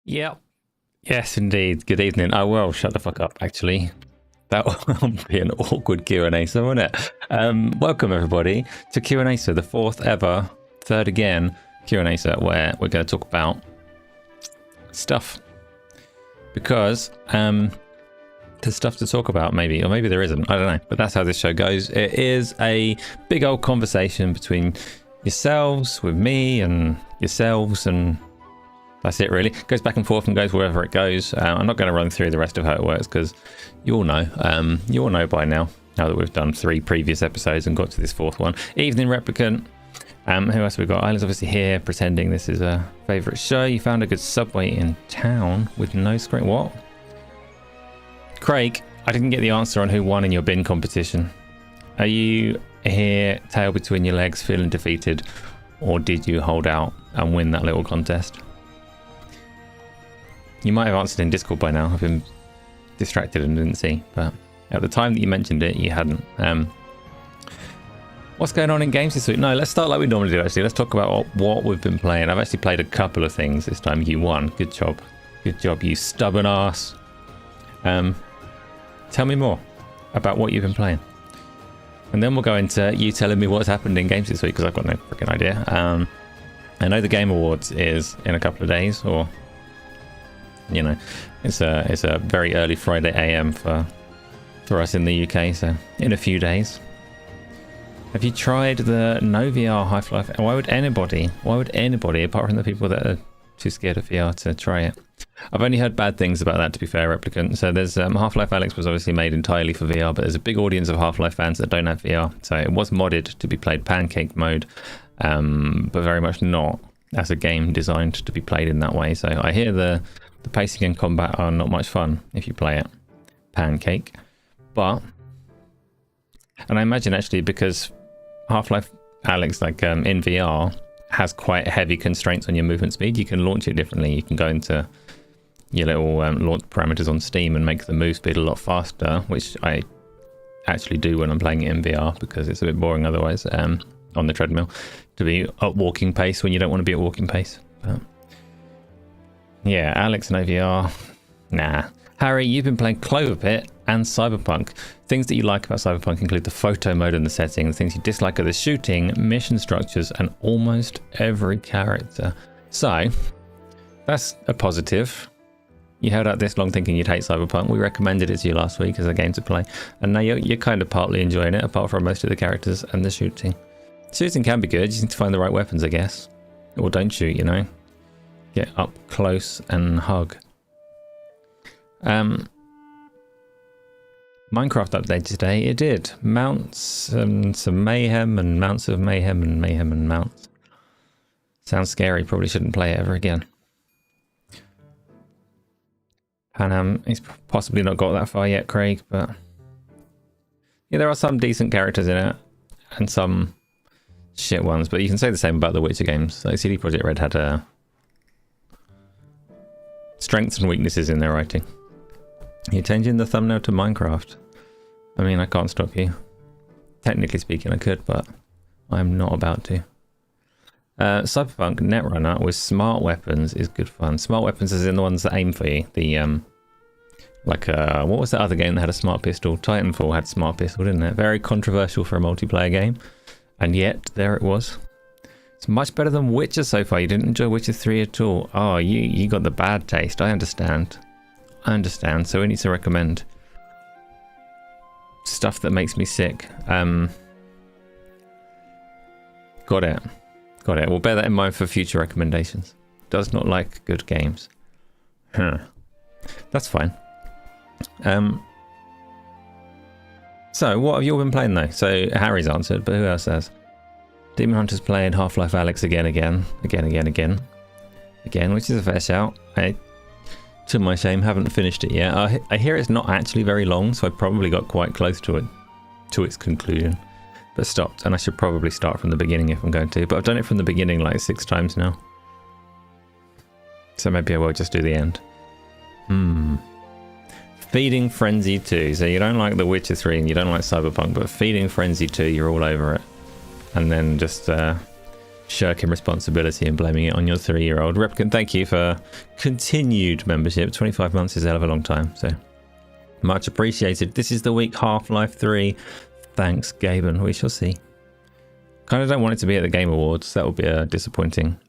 Yep. Yes, indeed. Good evening. Oh, well, shut the fuck up, actually. That would be an awkward Q&Asa, wouldn't it? Welcome, everybody, to Q&Asa, the fourth ever, third again, Q&Asa, where we're going to talk about stuff. Because there's stuff to talk about, maybe, or maybe there isn't. I don't know. But that's how this show goes. It is a big old conversation between yourselves, with me, and yourselves, and that's it, really. It goes back and forth and goes wherever it goes. I'm not going to run through the rest of how it works because you all know. You all know by now that we've done 3 previous episodes and got to this 4th one. Evening Replicant. Who else have we got? Island's obviously here, pretending this is a favourite show. You found a good subway in town with no screen. What? Craig, I didn't get the answer on who won in your bin competition. Are you here, tail between your legs, feeling defeated, or did you hold out and win that little contest? You might have answered in Discord by now. I've been distracted and didn't see, but at the time that you mentioned it, you hadn't. What's going on in games this week? No, let's start like we normally do, actually. Let's talk about what we've been playing. I've actually played a couple of things this time. You won. Good job. Good job, you stubborn ass. Tell me more about what you've been playing. And then we'll go into you telling me what's happened in games this week, because I've got no freaking idea. I know the Game Awards is in a couple of days, or... you know, it's a very early Friday AM for us in the UK, so in a few days. Have you tried the no VR Half-Life? Why would anybody, apart from the people that are too scared of VR, to try it? I've only heard bad things about that, to be fair, Replicant. So there's Half-Life Alyx was obviously made entirely for VR, but there's a big audience of Half-Life fans that don't have VR. So it was modded to be played pancake mode, but very much not as a game designed to be played in that way. So I hear the pacing and combat are not much fun if you play it pancake, but, and I imagine actually because Half-Life Alyx, like in VR, has quite heavy constraints on your movement speed. You can launch it differently. You can go into your little launch parameters on Steam and make the move speed a lot faster, which I actually do when I'm playing it in VR because it's a bit boring otherwise on the treadmill to be at walking pace when you don't want to be at walking pace. But yeah, Alyx and OVR. Nah. Harry, you've been playing Clover Pit and Cyberpunk. Things that you like about Cyberpunk include the photo mode and the setting. The things you dislike are the shooting, mission structures, and almost every character. So, that's a positive. You held out this long thinking you'd hate Cyberpunk. We recommended it to you last week as a game to play. And now you're kind of partly enjoying it, apart from most of the characters and the shooting. Shooting can be good. You just need to find the right weapons, I guess. Or don't shoot, you know. Get up close and hug. Minecraft update today. It did. Mounts and some mayhem and mounts of mayhem and mayhem and mounts. Sounds scary. Probably shouldn't play it ever again. And he's possibly not got that far yet, Craig, but yeah, there are some decent characters in it and some shit ones, but you can say the same about the Witcher games. Like CD Projekt Red had strengths and weaknesses in their writing. You're changing the thumbnail to Minecraft. I mean, I can't stop you. Technically speaking, I could, but I'm not about to. Cyberpunk Netrunner with smart weapons is good fun. Smart weapons is in the ones that aim for you. The what was that other game that had a smart pistol? Titanfall had a smart pistol, didn't it? Very controversial for a multiplayer game, and yet there it was. It's much better than Witcher so far. You didn't enjoy Witcher 3 at all. Oh, you got the bad taste. I understand. So we need to recommend stuff that makes me sick. Got it. We'll bear that in mind for future recommendations. Does not like good games. Huh. That's fine. So what have you all been playing though? So Harry's answered, but who else has? Demon Hunter's playing Half-Life Alyx again, which is a fair shout. I, to my shame, haven't finished it yet. I hear it's not actually very long, so I probably got quite close to its conclusion, but stopped. And I should probably start from the beginning if I'm going to. But I've done it from the beginning like 6 times now, so maybe I will just do the end. Feeding Frenzy 2. So you don't like The Witcher 3 and you don't like Cyberpunk, but Feeding Frenzy 2, you're all over it. And then just shirking responsibility and blaming it on your 3-year-old. Replicant, thank you for continued membership. 25 months is a hell of a long time, so much appreciated. This is the week Half-Life 3. Thanks, Gaben. We shall see. Kind of don't want it to be at the Game Awards. That would be a disappointing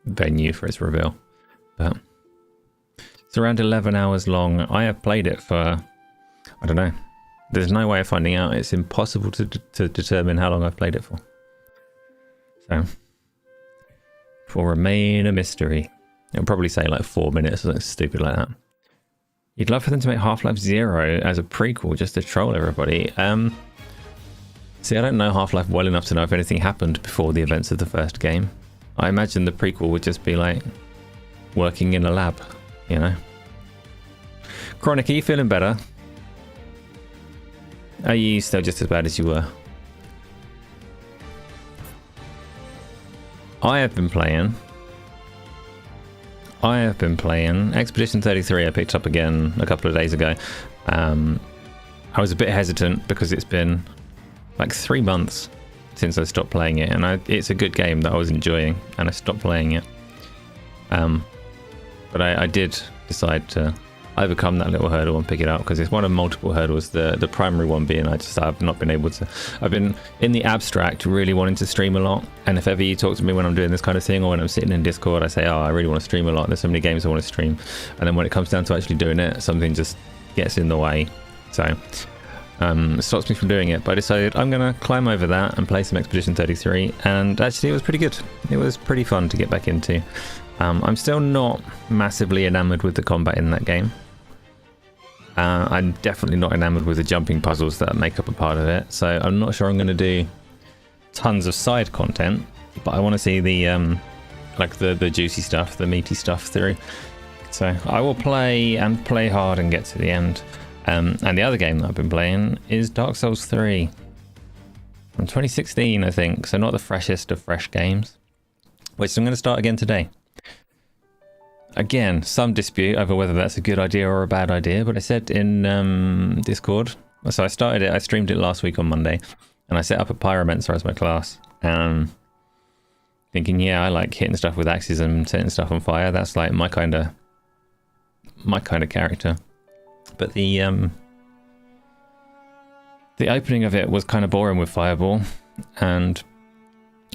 venue for its reveal. But it's around 11 hours long. I have played it for, I don't know. There's no way of finding out. It's impossible to determine how long I've played it for. So, it will remain a mystery. It'll probably say like 4 minutes or something stupid like that. You'd love for them to make Half-Life 0 as a prequel just to troll everybody. See, I don't know Half-Life well enough to know if anything happened before the events of the first game. I imagine the prequel would just be like working in a lab, you know. Chronic, are you feeling better? Are you still just as bad as you were? I have been playing Expedition 33. I picked up again a couple of days ago. I was a bit hesitant because it's been like 3 months since I stopped playing it, and it's a good game that I was enjoying, and I stopped playing it. But I did decide to overcome that little hurdle and pick it up, because it's one of multiple hurdles. The primary one being I've not been able to. I've been in the abstract really wanting to stream a lot, and if ever you talk to me when I'm doing this kind of thing, or when I'm sitting in Discord, I say, oh, I really want to stream a lot. There's so many games I want to stream, and then when it comes down to actually doing it, something just gets in the way. So it stops me from doing it. But I decided I'm going to climb over that and play some Expedition 33, and actually it was pretty good. It was pretty fun to get back into. I'm still not massively enamored with the combat in that game. I'm definitely not enamored with the jumping puzzles that make up a part of it, so I'm not sure I'm going to do tons of side content, but I want to see the like the juicy stuff, the meaty stuff through. So I will play hard and get to the end. And the other game that I've been playing is Dark Souls 3 from 2016, I think, so not the freshest of fresh games, which I'm going to start again today. Again, some dispute over whether that's a good idea or a bad idea, but I said in Discord, so I started it, I streamed it last week on Monday, and I set up a Pyromancer as my class, thinking, yeah, I like hitting stuff with axes and setting stuff on fire. That's like my kind of character. But the opening of it was kind of boring with Fireball, and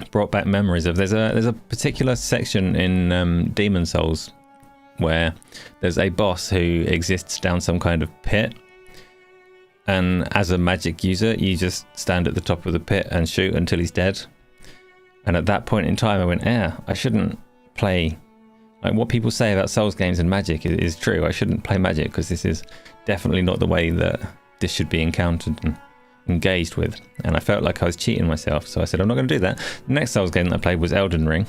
brought back memories of there's a particular section in Demon Souls where there's a boss who exists down some kind of pit, and as a magic user you just stand at the top of the pit and shoot until he's dead. And at that point in time I went, I shouldn't play, like, what people say about Souls games and magic is true. I shouldn't play magic, because this is definitely not the way that this should be encountered and engaged with, and I felt like I was cheating myself, so I said I'm not going to do that. The next Souls game that I played was Elden Ring.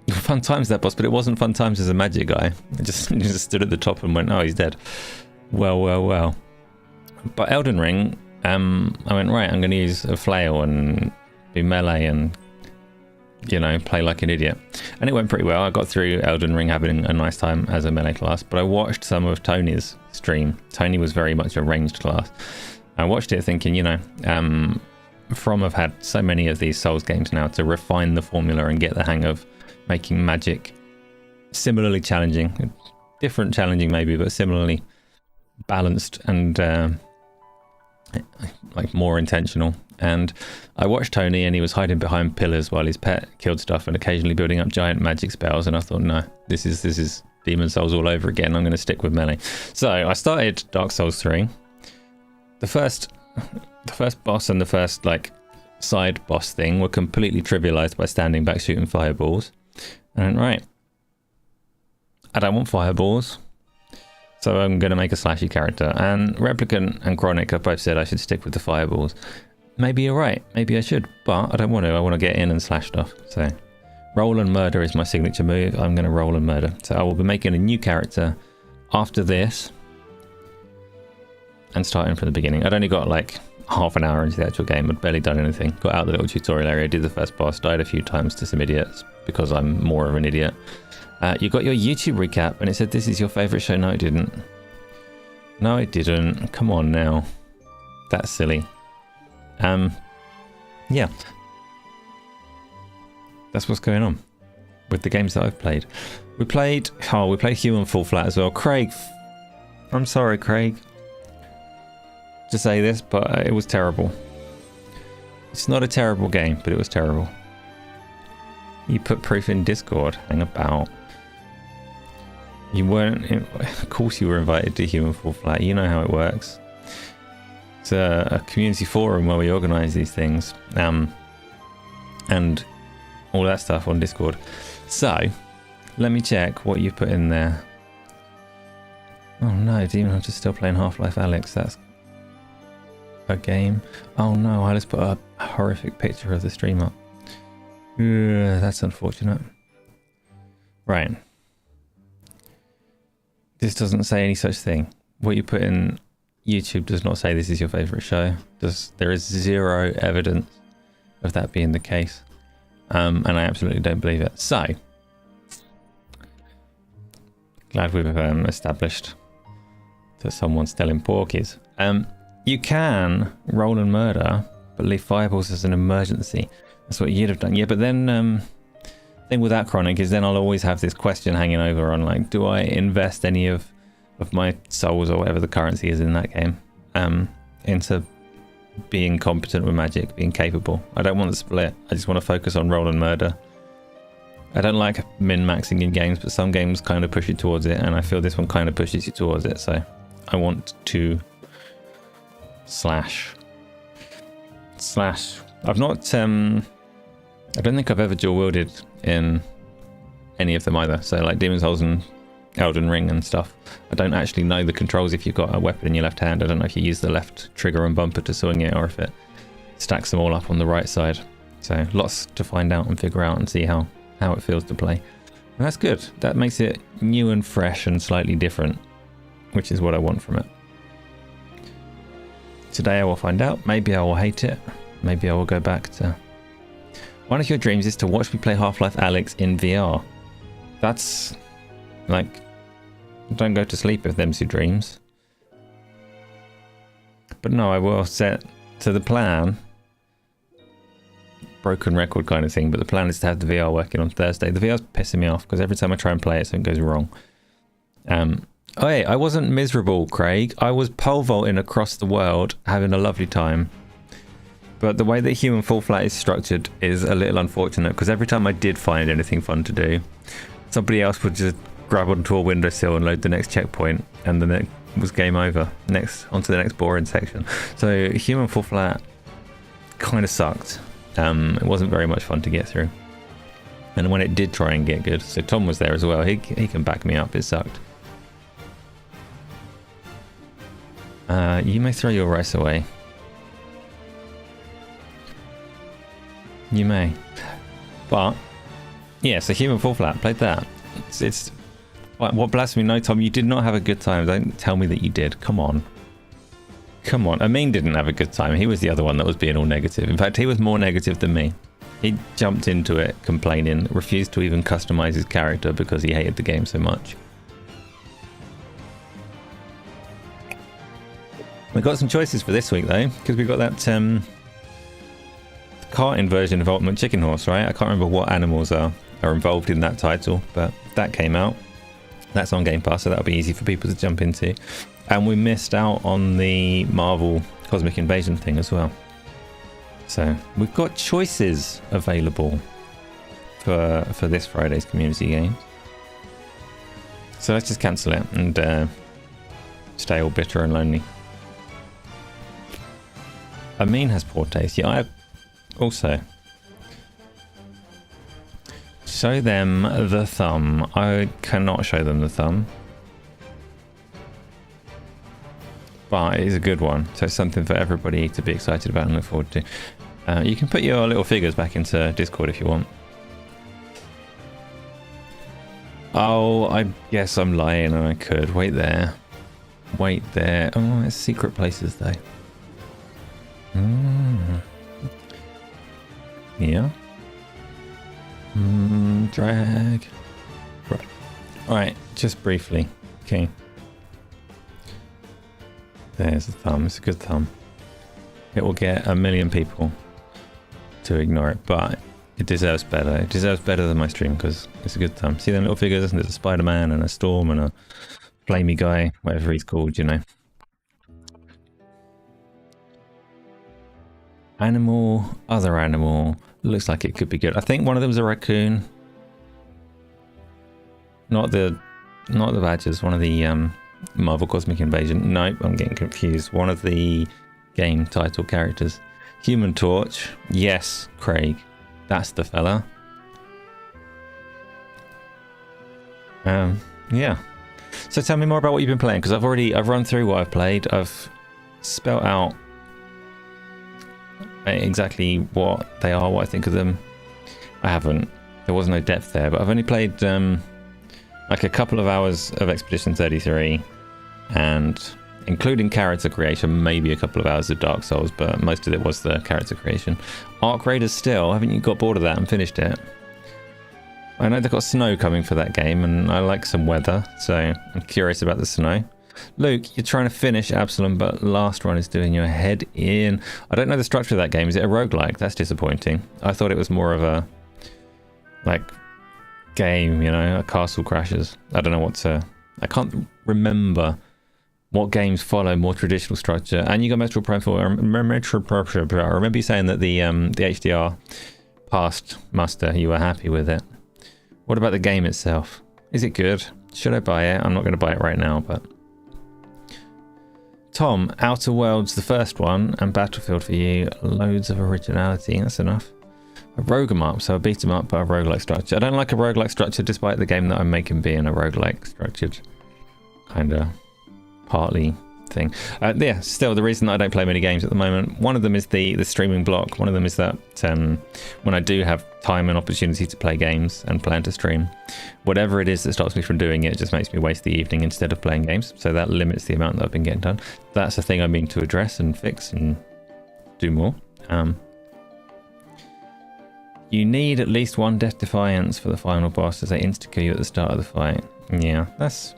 Fun times that boss, but it wasn't fun times as a magic guy. I just stood at the top and went, oh, he's dead. Well. But Elden Ring, I went, right, I'm going to use a flail and be melee and, you know, play like an idiot. And it went pretty well. I got through Elden Ring having a nice time as a melee class, but I watched some of Tony's stream. Tony was very much a ranged class. I watched it thinking, you know, From have had so many of these Souls games now to refine the formula and get the hang of making magic similarly challenging. Different challenging maybe, but similarly balanced and like more intentional. And I watched Tony, and he was hiding behind pillars while his pet killed stuff and occasionally building up giant magic spells, and I thought, no, this is Demon Souls all over again. I'm going to stick with melee. So I started Dark Souls 3. The first boss and the first like side boss thing were completely trivialized by standing back shooting fireballs. And I went, right, I don't want fireballs, so I'm going to make a slashy character. And Replicant and Chronic have both said I should stick with the fireballs. Maybe you're right, maybe I should, but I don't want to. I want to get in and slash stuff. So roll and murder is my signature move. I'm going to roll and murder. So I will be making a new character after this and starting from the beginning. I'd only got like half an hour into the actual game. I'd barely done anything. Got out the little tutorial area, did the first boss, died a few times to some idiots because I'm more of an idiot. You got your YouTube recap and it said this is your favourite show. No, it didn't. No, it didn't. Come on now. That's silly. Yeah. that's what's going on with the games that I've played. We played Human Fall Flat as well. Craig, I'm sorry, Craig, to say this, but it was terrible. It's not a terrible game, but it was terrible. You put proof in Discord. Hang about. You weren't... Of course you were invited to Human Fall Flat. You know how it works. It's a community forum where we organise these things. And all that stuff on Discord. So, let me check what you put in there. Oh no, Demon Hunter's still playing Half-Life Alyx. That's a game. Oh no, I just put a horrific picture of the stream up. That's unfortunate. Right. This doesn't say any such thing. What you put in YouTube does not say this is your favourite show. There is zero evidence of that being the case. And I absolutely don't believe it. So, glad we've established that someone's telling porkies. You can roll and murder, but leave fireballs as an emergency. That's what you'd have done. Yeah, but then thing with that chronic is then I'll always have this question hanging over on, like, do I invest any of my souls or whatever the currency is in that game into being competent with magic, being capable? I don't want to split. I just want to focus on roll and murder. I don't like min-maxing in games, but some games kind of push you towards it, and I feel this one kind of pushes you towards it, so I want to slash. I've not I don't think I've ever dual wielded in any of them either, so like Demon's Souls and Elden Ring and stuff. I don't actually know the controls if you've got a weapon in your left hand. I don't know if you use the left trigger and bumper to swing it or if it stacks them all up on the right side. So lots to find out and figure out and see how it feels to play. And that's good. That makes it new and fresh and slightly different, which is what I want from it. Today I will find out. Maybe I will hate it. Maybe I will go back to... One of your dreams is to watch me play Half-Life Alyx in VR. That's... like... don't go to sleep if them's your dreams. But no, I will set to the plan. Broken record kind of thing, but the plan is to have the VR working on Thursday. The VR's pissing me off because every time I try and play it, something goes wrong. Oh hey, I wasn't miserable, Craig. I was pole vaulting across the world, having a lovely time. But the way that Human Fall Flat is structured is a little unfortunate because every time I did find anything fun to do, somebody else would just grab onto a windowsill and load the next checkpoint, and then it was game over. Onto the next boring section. So Human Fall Flat kind of sucked. It wasn't very much fun to get through. And when it did try and get good, so Tom was there as well. He can back me up. It sucked. You may throw your rice away. You may. But yeah, so Human Fall Flat, played that. It's what blasphemy? No, Tom, you did not have a good time. Don't tell me that you did. Come on. Amin didn't have a good time. He was the other one that was being all negative. In fact, he was more negative than me. He jumped into it complaining, refused to even customize his character because he hated the game so much. We got some choices for this week though, because we got that karting version of Ultimate Chicken Horse, right? I can't remember what animals are involved in that title, but that came out. That's on Game Pass, so that'll be easy for people to jump into. And we missed out on the Marvel Cosmic Invasion thing as well. So we've got choices available for this Friday's community games. So let's just cancel it and stay all bitter and lonely. Amin has poor taste. Yeah, I also. Show them the thumb. I cannot show them the thumb. But it is a good one. So it's something for everybody to be excited about and look forward to. You can put your little figures back into Discord if you want. Oh, I guess I'm lying and I could. Wait there. Wait there. Oh, it's secret places though. Yeah. Drag. Right. Alright, just briefly. Okay. There's a thumb. It's a good thumb. It will get 1 million people to ignore it, but It deserves better. It deserves better than my stream because it's a good time. See them little figures? There's a Spider-Man and a Storm and a flamey guy, whatever he's called, you know. Animal, other animal. Looks like it could be good. I think one of them's a raccoon. Not the badgers. One of the Marvel Cosmic Invasion. Nope, I'm getting confused. One of the game title characters. Human Torch. Yes, Craig. That's the fella. Yeah. So tell me more about what you've been playing, because I've run through what I've played. I've spelt out exactly what they are, what I think of them. I haven't. There was no depth there, but I've only played like a couple of hours of Expedition 33, and including character creation, maybe a couple of hours of Dark Souls, but most of it was the character creation. Arc Raiders still, haven't you got bored of that and finished it? I know they've got snow coming for that game, and I like some weather, so I'm curious about the snow. Luke, you're trying to finish Absalom, but last run is doing your head in. I don't know the structure of that game. Is it a roguelike? That's disappointing. I thought it was more of a like game, you know, a Castle Crashers. I don't know what to... I can't remember what games follow more traditional structure. And you got Metro Profile. I remember you saying that the HDR passed muster. You were happy with it. What about the game itself? Is it good? Should I buy it? I'm not going to buy it right now, but... Tom, Outer Worlds, the first one, and Battlefield for you. Loads of originality. That's enough. I rogue them up, so I beat them up by a roguelike structure. I don't like a roguelike structure, despite the game that I'm making being a roguelike structured kind of partly thing. Yeah, still, the reason that I don't play many games at the moment, one of them is the streaming block. One of them is that when I do have time and opportunity to play games and plan to stream, whatever it is that stops me from doing it just makes me waste the evening instead of playing games. So that limits the amount that I've been getting done. That's a thing I mean to address and fix and do more. You need at least one Death Defiance for the final boss, as they insta-kill you at the start of the fight. Yeah, that's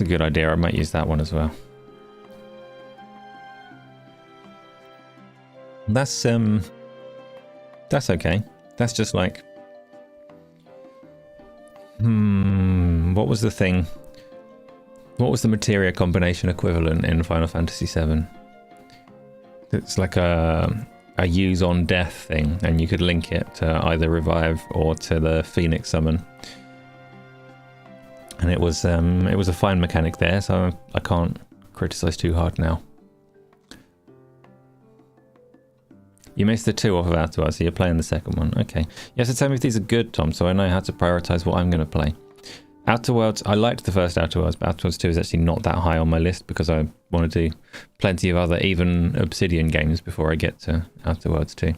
a good idea. I might use that one as well. That's okay. That's just like... what was the thing? What was the materia combination equivalent in Final Fantasy VII? It's like a use on death thing, and you could link it to either revive or to the Phoenix summon. And it was a fine mechanic there, so I can't criticize too hard now. You missed the 2 off of Outer Worlds, so you're playing the second one. Okay. You have to tell me if these are good, Tom, so I know how to prioritize what I'm going to play. Outer Worlds, I liked the first Outer Worlds, but Outer Worlds 2 is actually not that high on my list because I want to do plenty of other, even Obsidian games before I get to Outer Worlds 2.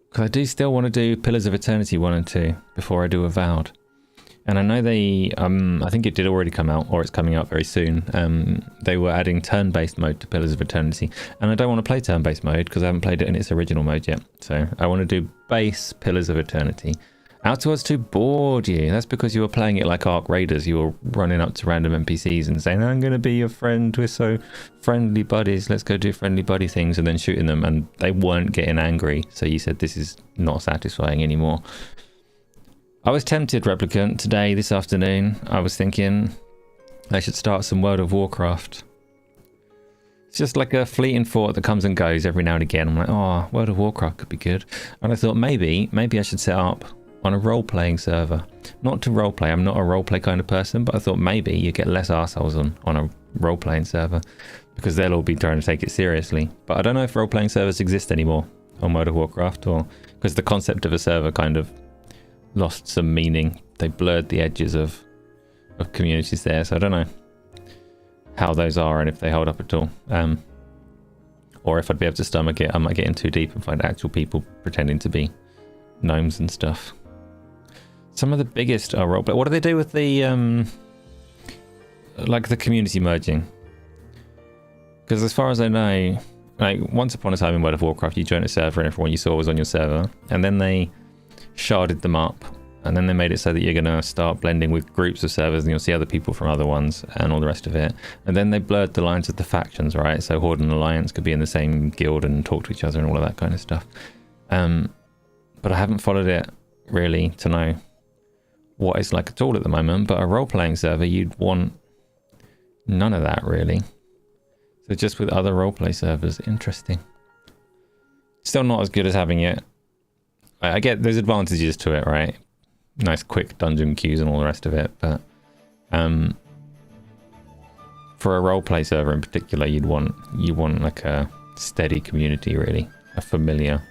Because I do still want to do Pillars of Eternity 1 and 2 before I do Avowed. And I know they, I think it did already come out, or it's coming out very soon. They were adding turn-based mode to Pillars of Eternity. And I don't want to play turn-based mode because I haven't played it in its original mode yet. So I want to do base Pillars of Eternity. Outer Worlds 2 bored you. That's because you were playing it like Arc Raiders. You were running up to random NPCs and saying, I'm going to be your friend. We're so friendly buddies. Let's go do friendly buddy things, and then shooting them. And they weren't getting angry. So you said, this is not satisfying anymore. I was tempted, Replicant, today, this afternoon. I was thinking I should start some World of Warcraft. It's just like a fleeting thought that comes and goes every now and again. I'm like, oh, World of Warcraft could be good. And I thought maybe I should set up on a role-playing server. Not to role-play, I'm not a role-play kind of person, but I thought maybe you get less arseholes on a role-playing server because they'll all be trying to take it seriously. But I don't know if role-playing servers exist anymore on World of Warcraft, or because the concept of a server kind of lost some meaning. They blurred the edges of communities there, so I don't know how those are and if they hold up at all. Or if I'd be able to stomach it, I might get in too deep and find actual people pretending to be gnomes and stuff. Some of the biggest are roleplay. What do they do with the like the community merging? Because as far as I know, like once upon a time in World of Warcraft, you joined a server and everyone you saw was on your server, and then they sharded them up, and then they made it so that you're going to start blending with groups of servers and you'll see other people from other ones and all the rest of it. And then they blurred the lines of the factions, right? So Horde and Alliance could be in the same guild and talk to each other and all of that kind of stuff. but I haven't followed it really to know what it's like at all at the moment. But a role-playing server, you'd want none of that really. So just with other roleplay servers, interesting. Still not as good as having it. I get there's advantages to it, right? Nice quick dungeon queues and all the rest of it, but for a roleplay server in particular, you want like a steady community, really, a familiar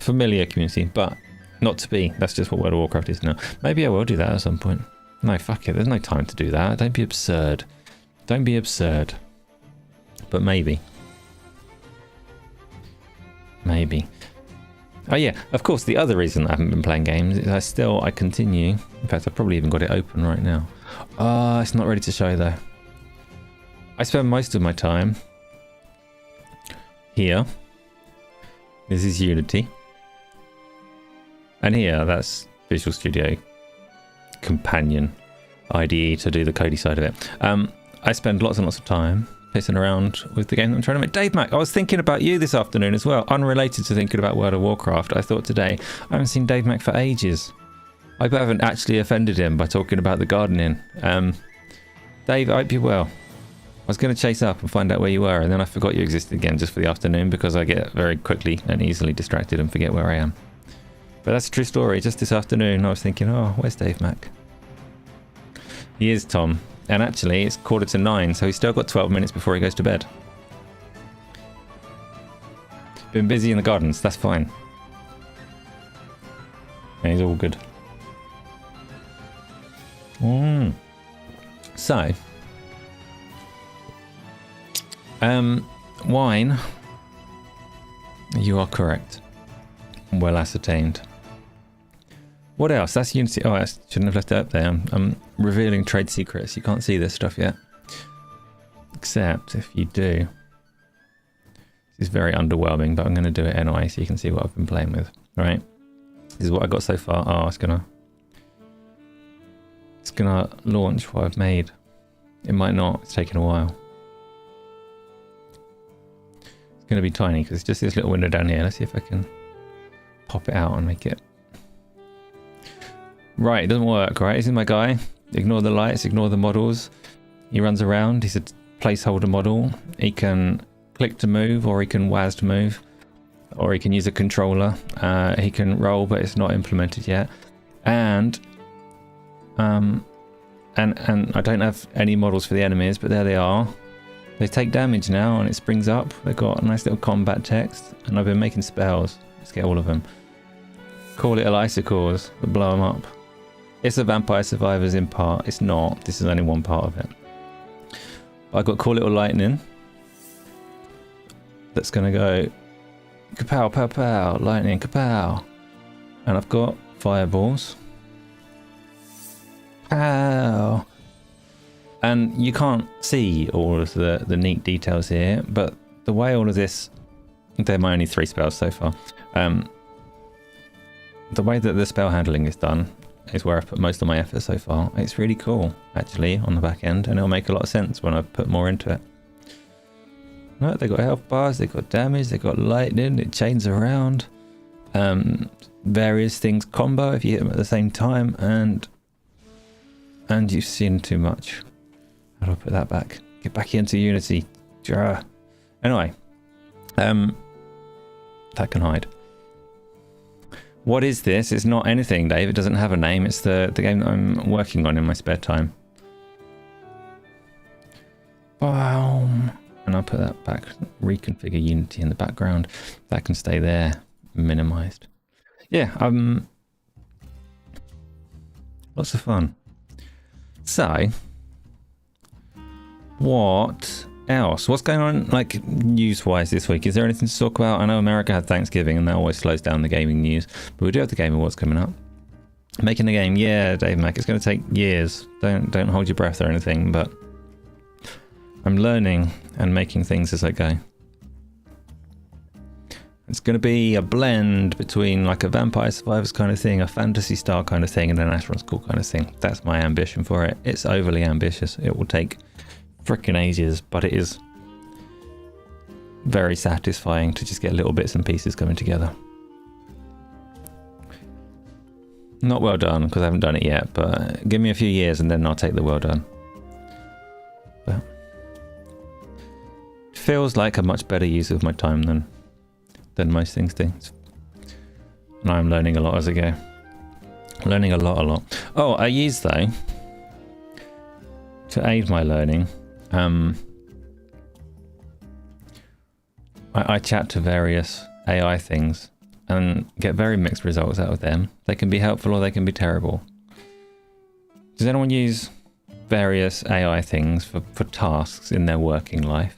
community, but not to be. That's just what World of Warcraft is now. Maybe I will do that at some point. No, fuck it. There's no time to do that. Don't be absurd. Don't be absurd. But maybe. Maybe. Oh yeah, of course, the other reason I haven't been playing games is I continue. In fact, I've probably even got it open right now. It's not ready to show though. I spend most of my time here. This is Unity. And here, that's Visual Studio Companion IDE to do the codey side of it. I spend lots and lots of time pissing around with the game that I'm trying to make. Dave Mac, I was thinking about you this afternoon as well. Unrelated to thinking about World of Warcraft, I thought today, I haven't seen Dave Mac for ages. I haven't actually offended him by talking about the gardening. Dave, I hope you're well. I was going to chase up and find out where you were, and then I forgot you existed again just for the afternoon because I get very quickly and easily distracted and forget where I am. But that's a true story. Just this afternoon, I was thinking, oh, where's Dave Mac? He is, Tom. And actually, it's 8:45, so he's still got 12 minutes before he goes to bed. Been busy in the gardens, that's fine. And he's all good. So, wine. You are correct. Well ascertained. What else? That's Unity. Oh, I shouldn't have left it up there. I'm revealing trade secrets. You can't see this stuff yet. Except if you do. This is very underwhelming, but I'm going to do it anyway so you can see what I've been playing with. All right. This is what I got so far. Oh, it's gonna launch what I've made. It might not. It's taking a while. It's going to be tiny because it's just this little window down here. Let's see if I can pop it out and make it. Right, it doesn't work, right? This is my guy. Ignore the lights, ignore the models. He runs around. He's a placeholder model. He can click to move, or he can WAS to move, or he can use a controller. He can roll, but it's not implemented yet. And I don't have any models for the enemies, but there they are. They take damage now, and it springs up. They've got a nice little combat text, and I've been making spells. Let's get all of them. Call it icicles, but blow them up. It's a Vampire Survivors in part. It's not. This is only one part of it. I've got Call Little Lightning. That's going to go kapow, pow, pow, lightning, kapow. And I've got fireballs. Pow. And you can't see all of the neat details here, but the way all of this, they're my only 3 spells so far. The way that the spell handling is done is where I've put most of my effort so far. It's really cool, actually, on the back end, and it'll make a lot of sense when I put more into it. No, they've got health bars, they've got damage, they've got lightning, it chains around. Various things combo if you hit them at the same time, and you've seen too much. How do I put that back? Get back into Unity. Anyway, that can hide. What is this? It's not anything, Dave. It doesn't have a name. It's the game that I'm working on in my spare time. Boom. And I'll put that back. Reconfigure Unity in the background. That can stay there. Minimized. Yeah, lots of fun. So, what else? What's going on, like, news-wise this week? Is there anything to talk about? I know America had Thanksgiving, and that always slows down the gaming news. But we do have the Game Awards coming up. Making the game, yeah, Dave Mac. It's going to take years. Don't hold your breath or anything, but I'm learning and making things as I go. It's going to be a blend between like a Vampire Survivors kind of thing, a fantasy style kind of thing, and an Asheron's Call kind of thing. That's my ambition for it. It's overly ambitious. It will take freaking ages, but it is very satisfying to just get little bits and pieces coming together. Not well done, because I haven't done it yet, but give me a few years and then I'll take the well done. But it feels like a much better use of my time than most things do. And I'm learning a lot as I go. Learning a lot. Oh, I use, though, to aid my learning, I chat to various AI things and get very mixed results out of them. They can be helpful or they can be terrible. Does anyone use various AI things for tasks in their working life?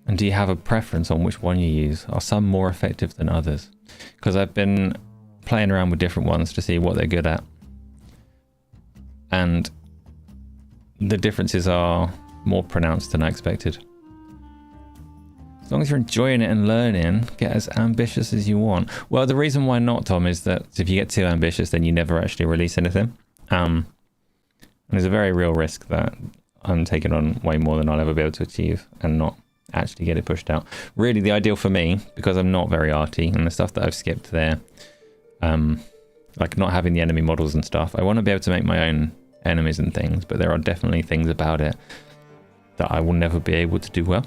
And do you have a preference on which one you use? Are some more effective than others? Because I've been playing around with different ones to see what they're good at. And the differences are more pronounced than I expected. As long as you're enjoying it and learning, get as ambitious as you want. Well, the reason why not, Tom, is that if you get too ambitious, then you never actually release anything. And there's a very real risk that I'm taking on way more than I'll ever be able to achieve and not actually get it pushed out. Really, the ideal for me, because I'm not very arty, and the stuff that I've skipped there, like not having the enemy models and stuff, I want to be able to make my own enemies and things, but there are definitely things about it that I will never be able to do well.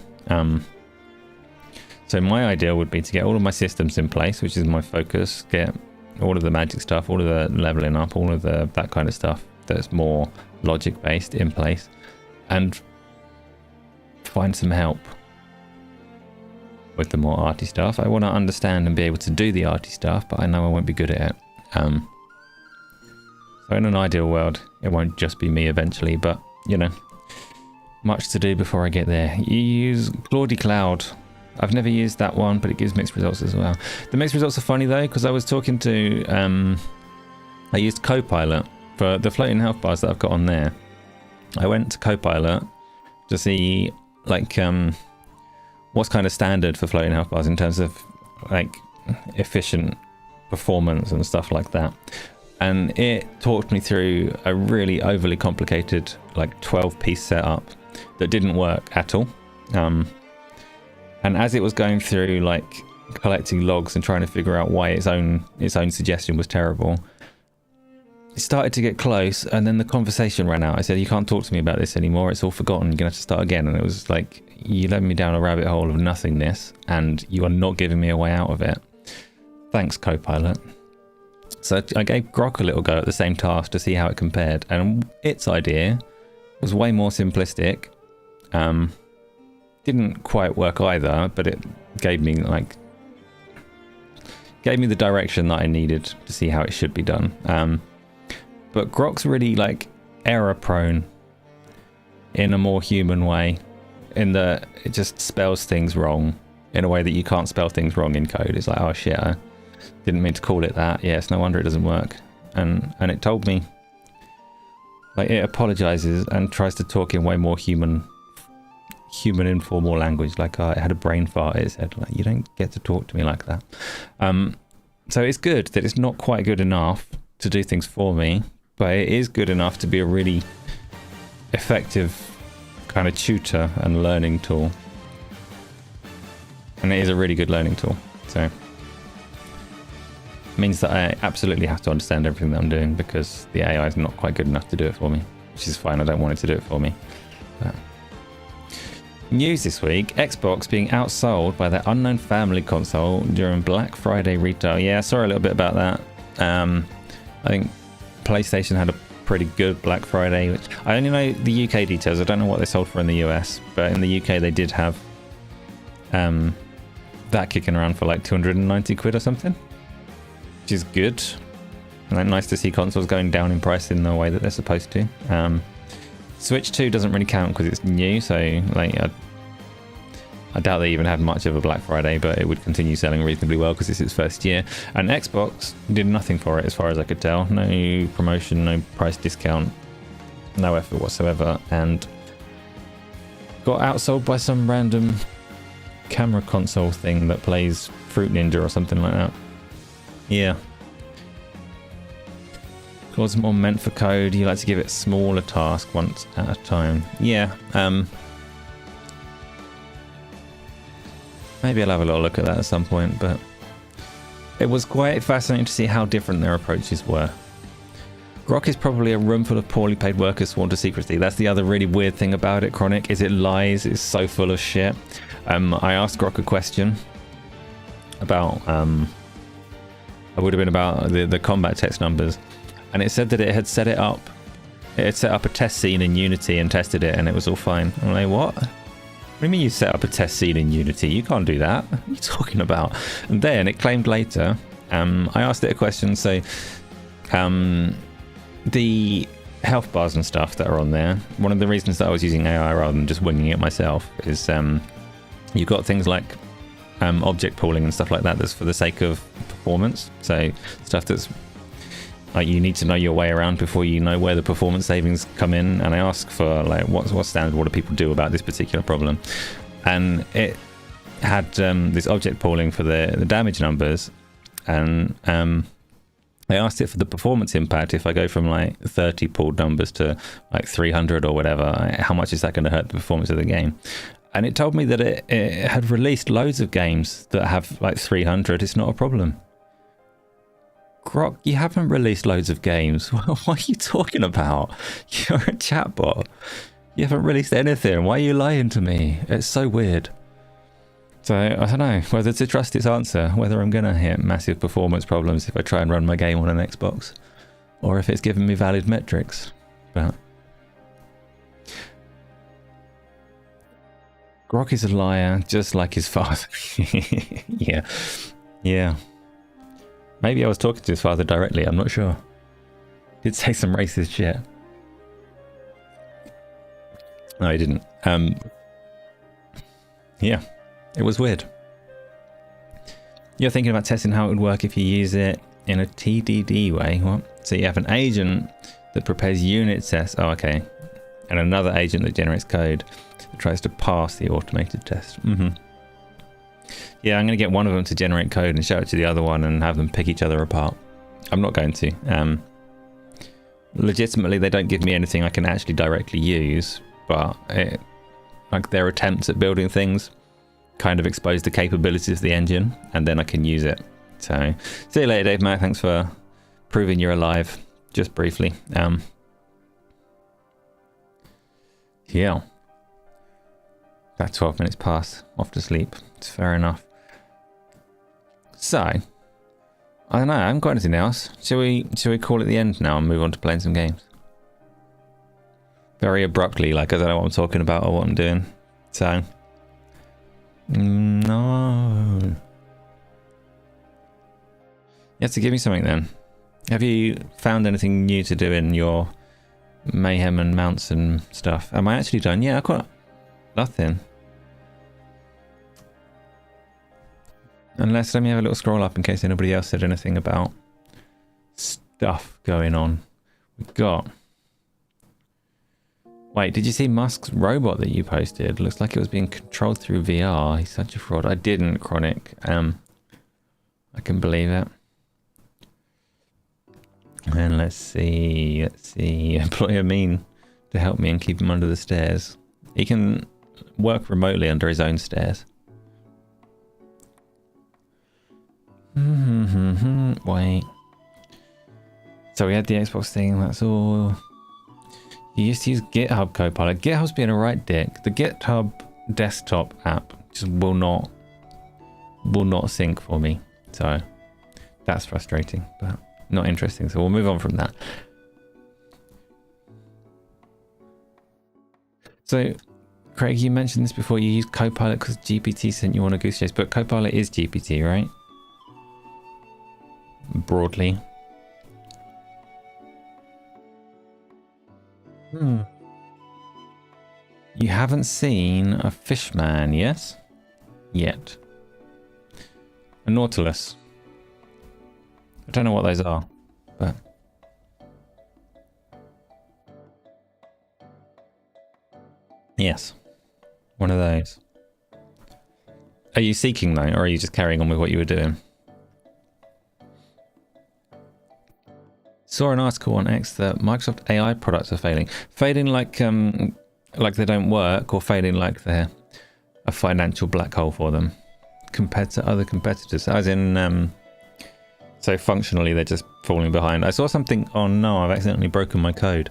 So my idea would be to get all of my systems in place, which is my focus, get all of the magic stuff, all of the leveling up, all of that kind of stuff that's more logic based in place, and find some help with the more arty stuff. I want to understand and be able to do the arty stuff, but I know I won't be good at it. So in an ideal world, it won't just be me eventually, but you know, much to do before I get there. You use Claude Cloud. I've never used that one, but it gives mixed results as well. The mixed results are funny though, because I was talking to, I used Copilot for the floating health bars that I've got on there. I went to Copilot to see like what's kind of standard for floating health bars in terms of like efficient performance and stuff like that. And it talked me through a really overly complicated like 12-piece setup that didn't work at all. And as it was going through like collecting logs and trying to figure out why its own suggestion was terrible, it started to get close, and then the conversation ran out. I said, you can't talk to me about this anymore, it's all forgotten, you're gonna have to start again. And it was like, you led me down a rabbit hole of nothingness and you are not giving me a way out of it. Thanks, Copilot. So I gave Grok a little go at the same task to see how it compared, and its idea was way more simplistic. Didn't quite work either, but it gave me the direction that I needed to see how it should be done. But Grok's really like error prone in a more human way, in that it just spells things wrong in a way that you can't spell things wrong in code. It's like, oh shit, I didn't mean to call it that. Yeah, it's no wonder it doesn't work. And it told me, like, it apologizes and tries to talk in way more human informal language. Like, it had a brain fart. It said, like, you don't get to talk to me like that. So it's good that it's not quite good enough to do things for me, but it is good enough to be a really effective kind of tutor and learning tool. And it is a really good learning tool. So it means that I absolutely have to understand everything that I'm doing, because the AI is not quite good enough to do it for me, which is fine. I don't want it to do it for me. But news this week: Xbox being outsold by their unknown family console during Black Friday retail. Yeah, I saw a little bit about that. I think PlayStation had a pretty good Black Friday, which I only know the UK details. I don't know what they sold for in the US, but in the UK they did have that kicking around for like 290 quid or something, which is good. And like, nice to see consoles going down in price in the way that they're supposed to. Switch 2 doesn't really count because it's new, so like I doubt they even had much of a Black Friday, but it would continue selling reasonably well because it's its first year. And Xbox did nothing for it as far as I could tell. No promotion, no price discount, no effort whatsoever, and got outsold by some random camera console thing that plays Fruit Ninja or something like that. Yeah. Claude's more meant for code. You like to give it a smaller task once at a time. Yeah. Maybe I'll have a little look at that at some point, but It was quite fascinating to see how different their approaches were. Grok is probably a room full of poorly paid workers sworn to secrecy. That's the other really weird thing about it, Chronic, is it lies. It's so full of shit. I asked Grok a question about, it would have been about the combat text numbers, and it said that it had set it up. It had set up a test scene in Unity and tested it, and it was all fine. I'm like, what? What do you mean you set up a test scene in Unity? You can't do that. What are you talking about? And then it claimed later, I asked it a question, so the health bars and stuff that are on there, one of the reasons that I was using AI rather than just winging it myself is you've got things like object pooling and stuff like that that's for the sake of performance. So stuff that's like you need to know your way around before you know where the performance savings come in. And I ask for like what's standard, what do people do about this particular problem, and it had this object pooling for the damage numbers, and I asked it for the performance impact. If I go from like 30 pooled numbers to like 300 or whatever, how much is that going to hurt the performance of the game? And it told me that it had released loads of games that have like 300. It's not a problem. Grok, you haven't released loads of games. What are you talking about? You're a chatbot. You haven't released anything. Why are you lying to me? It's so weird. So I don't know whether to trust its answer, whether I'm going to hit massive performance problems if I try and run my game on an Xbox, or if it's giving me valid metrics. But Grok is a liar, just like his father. Yeah. Maybe I was talking to his father directly, I'm not sure. He'd say some racist shit. No, he didn't. Yeah, it was weird. You're thinking about testing how it would work if you use it in a TDD way. What? So you have an agent that prepares unit tests. Oh, okay. And another agent that generates code that tries to pass the automated test. Yeah, I'm going to get one of them to generate code and show it to the other one and have them pick each other apart. I'm not going to. Legitimately, they don't give me anything I can actually directly use, but like their attempts at building things kind of expose the capabilities of the engine, and then I can use it. So, see you later, Dave Mac. Thanks for proving you're alive, just briefly. Yeah. About 12 minutes past, off to sleep. It's fair enough. So, I don't know, I haven't got anything else. Shall we call it the end now and move on to playing some games? Very abruptly, like I don't know what I'm talking about or what I'm doing. So, no. You have to give me something then. Have you found anything new to do in your mayhem and mounts and stuff? Am I actually done? Yeah, I've got nothing. Unless, let me have a little scroll up in case anybody else said anything about stuff going on. We've got... Wait, did you see Musk's robot that you posted? Looks like it was being controlled through VR. He's such a fraud. I didn't, Chronic. I can believe it. And let's see. Employ a mean to help me and keep him under the stairs. He can work remotely under his own stairs. Wait. So we had the Xbox thing, that's all. You used to use GitHub Copilot. GitHub's being a right dick. The GitHub desktop app just will not sync for me. So that's frustrating, but not interesting. So we'll move on from that. So Craig, you mentioned this before. You used Copilot because GPT sent you on a goose chase, but Copilot is GPT, right? Broadly. You haven't seen a fishman, yes? Yet. A nautilus. I don't know what those are, but... Yes. One of those. Are you seeking though, or are you just carrying on with what you were doing? Saw an article on X that Microsoft AI products are failing. Failing like they don't work, or failing like they're a financial black hole for them compared to other competitors. As in, So functionally, they're just falling behind. I saw something. Oh no, I've accidentally broken my code.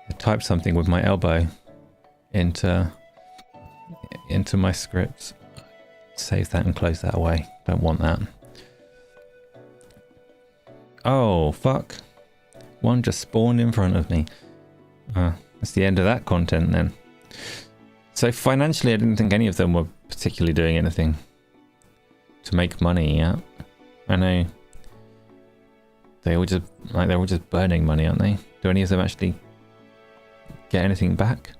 I typed something with my elbow into my scripts. Save that and close that away. Don't want that. Oh, fuck. One just spawned in front of me. That's the end of that content then. So financially, I didn't think any of them were particularly doing anything to make money yet. I know they're all just burning money, aren't they? Do any of them actually get anything back?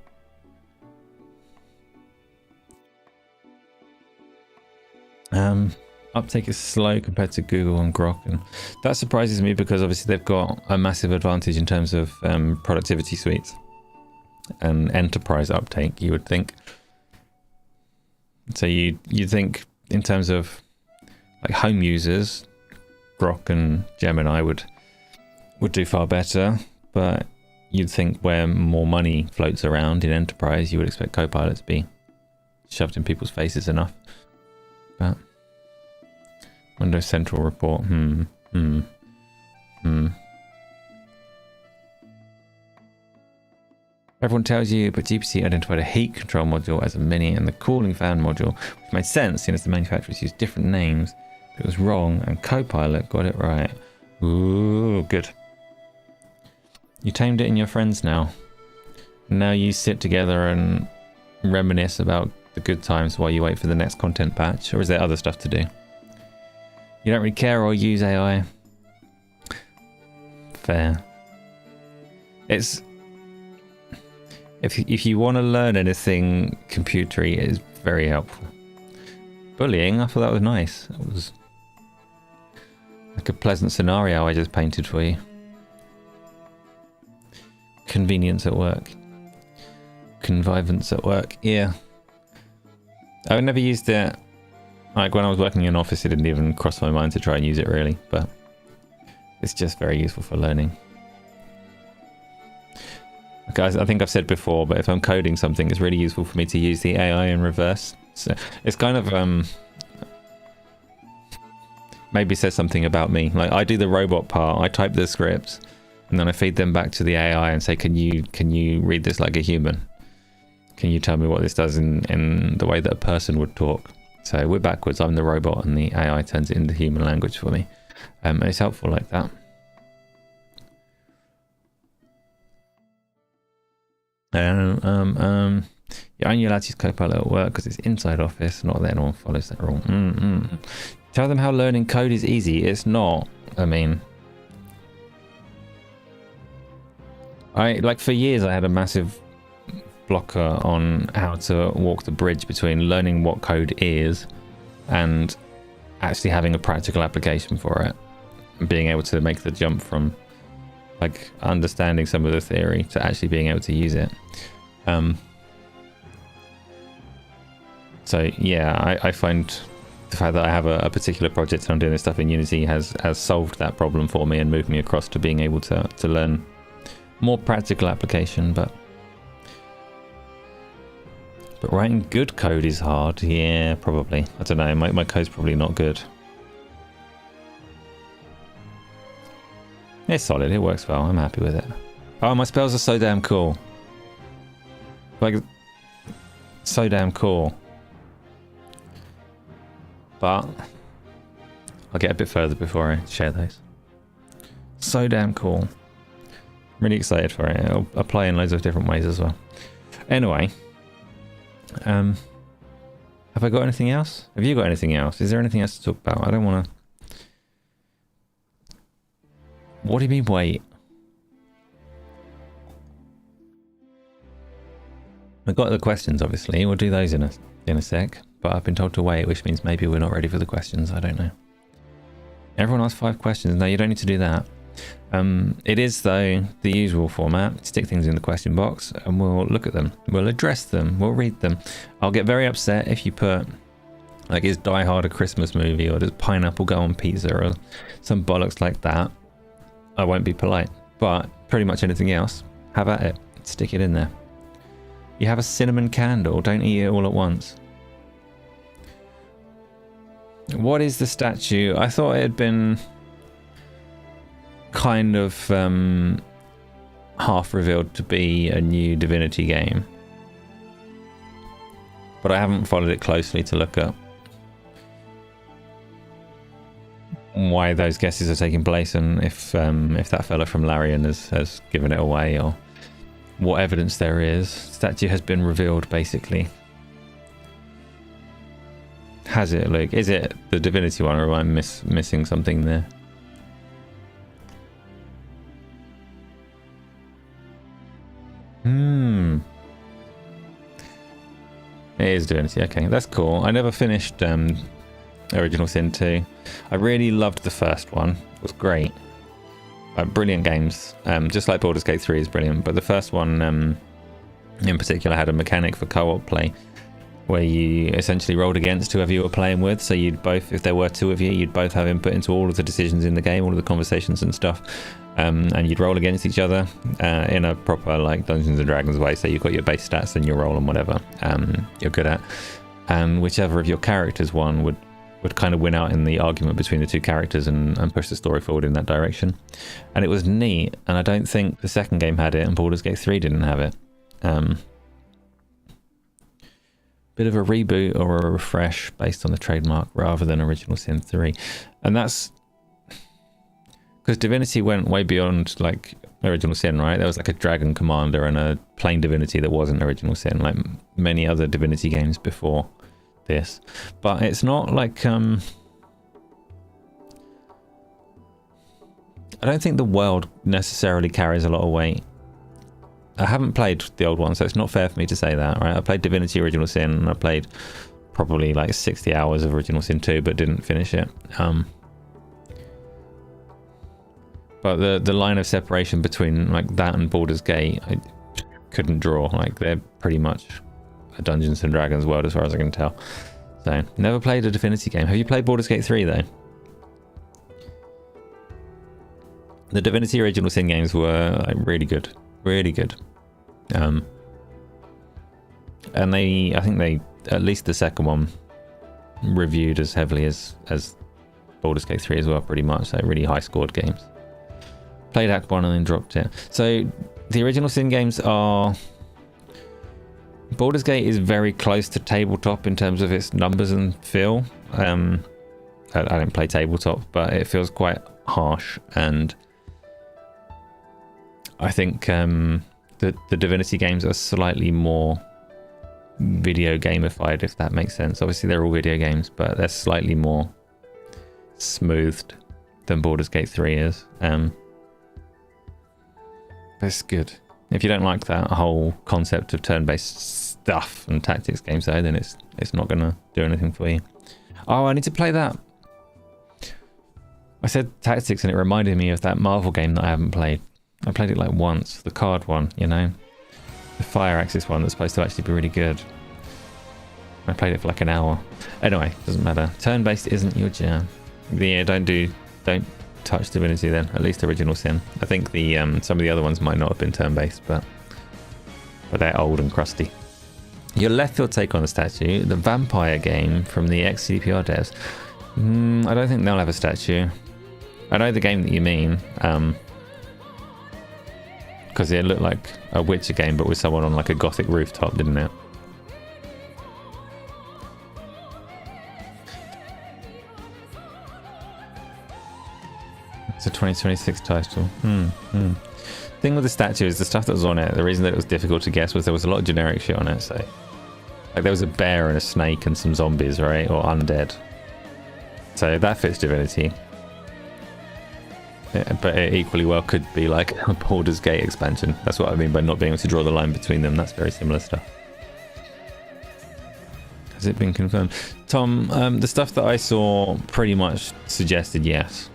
Uptake is slow compared to Google and Grok, and that surprises me because obviously they've got a massive advantage in terms of productivity suites and enterprise uptake, you would think. So you'd think in terms of like home users, Grok and Gemini would do far better, but you'd think where more money floats around in enterprise, you would expect Copilot to be shoved in people's faces enough. But Windows Central report. Everyone tells you, but GPT identified a heat control module as a mini and the cooling fan module, which made sense, seeing as the manufacturers used different names. But it was wrong, and Copilot got it right. Ooh, good. You tamed it in your friends now. Now you sit together and reminisce about the good times while you wait for the next content patch, or is there other stuff to do? You don't really care or use AI. Fair. It's if you want to learn anything computery, it is very helpful. Bullying, I thought that was nice. It was like a pleasant scenario I just painted for you. Convenience at work. Connivance at work. Yeah. I never used it. Like when I was working in an office, it didn't even cross my mind to try and use it really, but it's just very useful for learning. Guys, I think I've said before, but if I'm coding something, it's really useful for me to use the AI in reverse. So it's kind of maybe says something about me. Like I do the robot part, I type the scripts, and then I feed them back to the AI and say, can you read this like a human? Can you tell me what this does in the way that a person would talk? So we're backwards. I'm the robot, and the AI turns it into human language for me. It's helpful like that. You're only allowed to use Copilot at work because it's inside office, not that no one follows that rule. Tell them how learning code is easy. It's not. I mean, like for years I had a massive blocker on how to walk the bridge between learning what code is and actually having a practical application for it and being able to make the jump from like understanding some of the theory to actually being able to use it. So yeah, I find the fact that I have a particular project and I'm doing this stuff in Unity has solved that problem for me and moved me across to being able to learn more practical application. But writing good code is hard. Yeah, probably. I don't know. My code's probably not good. It's solid. It works well. I'm happy with it. Oh, my spells are so damn cool. Like, so damn cool. But I'll get a bit further before I share those. So damn cool. I'm really excited for it. I'll apply in loads of different ways as well. Anyway. Have I got anything else? Have you got anything else? Is there anything else to talk about? I don't want to... What do you mean, wait? I got the questions, obviously. We'll do those in a sec. But I've been told to wait, which means maybe we're not ready for the questions. I don't know. Everyone asks 5 questions. No, you don't need to do that. It is, though, the usual format. Stick things in the question box and we'll look at them. We'll address them. We'll read them. I'll get very upset if you put, like, is Die Hard a Christmas movie, or does pineapple go on pizza, or some bollocks like that. I won't be polite. But pretty much anything else, have at it. Stick it in there. You have a cinnamon candle. Don't eat it all at once. What is the statue? I thought it had been kind of half revealed to be a new Divinity game, but I haven't followed it closely to look up why those guesses are taking place, and if that fella from Larian has given it away, or what evidence there is. Statue has been revealed, basically. Has it, Luke? Is it the Divinity one, or am I missing something there? It is Divinity. Okay, that's cool. I never finished Original Sin 2. I really loved the first one. It was great. Brilliant games. Just like Baldur's Gate 3 is brilliant, but the first one in particular had a mechanic for co-op play where you essentially rolled against whoever you were playing with. So you'd both, if there were two of you, you'd both have input into all of the decisions in the game, all of the conversations and stuff. And you'd roll against each other in a proper like Dungeons and Dragons way. So you've got your base stats and your roll and whatever you're good at. And whichever of your characters won would kind of win out in the argument between the two characters and push the story forward in that direction. And it was neat, and I don't think the second game had it, and Baldur's Gate 3 didn't have it. Bit of a reboot or a refresh based on the trademark rather than Original Sin 3. And that's because Divinity went way beyond like Original Sin, right? There was like a Dragon Commander and a plain Divinity that wasn't Original Sin, like many other Divinity games before this. But it's not like I don't think the world necessarily carries a lot of weight. I haven't played the old one, so it's not fair for me to say that, right? I played Divinity Original Sin, and I played probably like 60 hours of Original Sin 2, but didn't finish it. But the line of separation between like that and Baldur's Gate, I couldn't draw. Like they're pretty much a Dungeons and Dragons world as far as I can tell. So never played a Divinity game. Have you played Baldur's Gate 3 though? The Divinity Original Sin games were like really good. Really good. And I think they, at least the second one, reviewed as heavily as Baldur's Gate 3 as well, pretty much. So really high scored games. Played Act 1 and then dropped it. So the Original Sin games are... Baldur's Gate is very close to tabletop in terms of its numbers and feel. I don't play tabletop, but it feels quite harsh, and I think the Divinity games are slightly more video gamified, if that makes sense. Obviously they're all video games, but they're slightly more smoothed than Baldur's Gate 3 is. But it's good. If you don't like that whole concept of turn-based stuff and tactics games though, then it's not going to do anything for you. Oh, I need to play that. I said tactics and it reminded me of that Marvel game that I haven't played. I played it like once, the card one, you know? The Fire Axis one that's supposed to actually be really good. I played it for like an hour. Anyway, doesn't matter. Turn-based isn't your jam. Yeah, don't touch Divinity then, at least Original Sin. I think the some of the other ones might not have been turn-based, but they're old and crusty. Your left field take on the statue, the vampire game from the ex-CDPR devs. I don't think they'll have a statue. I know the game that you mean, because it looked like a Witcher game, but with someone on like a gothic rooftop, didn't it? It's a 2026 title. Thing with the statue is the stuff that was on it. The reason that it was difficult to guess was there was a lot of generic shit on it. So, like there was a bear and a snake and some zombies, right, or undead. So that fits Divinity. Yeah, but it equally well could be like a Baldur's Gate expansion. That's what I mean by not being able to draw the line between them. That's very similar stuff. Has it been confirmed? Tom, the stuff that I saw pretty much suggested yes.